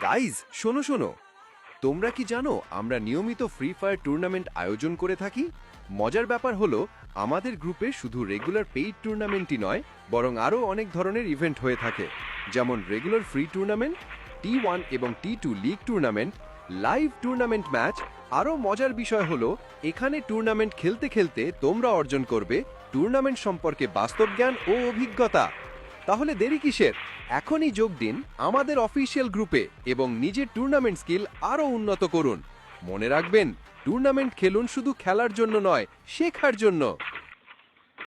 গাইজ শোনো শোনো, তোমরা কি জানো আমরা নিয়মিত ফ্রি ফায়ার টুর্নামেন্ট আয়োজন করে থাকি? মজার ব্যাপার হলো আমাদের গ্রুপে শুধু রেগুলার পেইড টুর্নামেন্টই নয়, বরং আরও অনেক ধরনের ইভেন্ট হয়ে থাকে, যেমন রেগুলার ফ্রি টুর্নামেন্ট, T1 এবং T2 league tournament, live tournament match. আরও মজার বিষয় হলো এখানে টুর্নামেন্ট খেলতে খেলতে তোমরা অর্জন করবে টুর্নামেন্ট সম্পর্কে বাস্তব জ্ঞান ও অভিজ্ঞতা। তাহলে দেরি কিসের? এখনই যোগ দিন আমাদের অফিসিয়াল গ্রুপে এবং নিজের টুর্নামেন্ট স্কিল আরও উন্নত করুন। মনে রাখবেন, টুর্নামেন্ট খেলুন শুধু খেলার জন্য নয়, শেখার জন্য।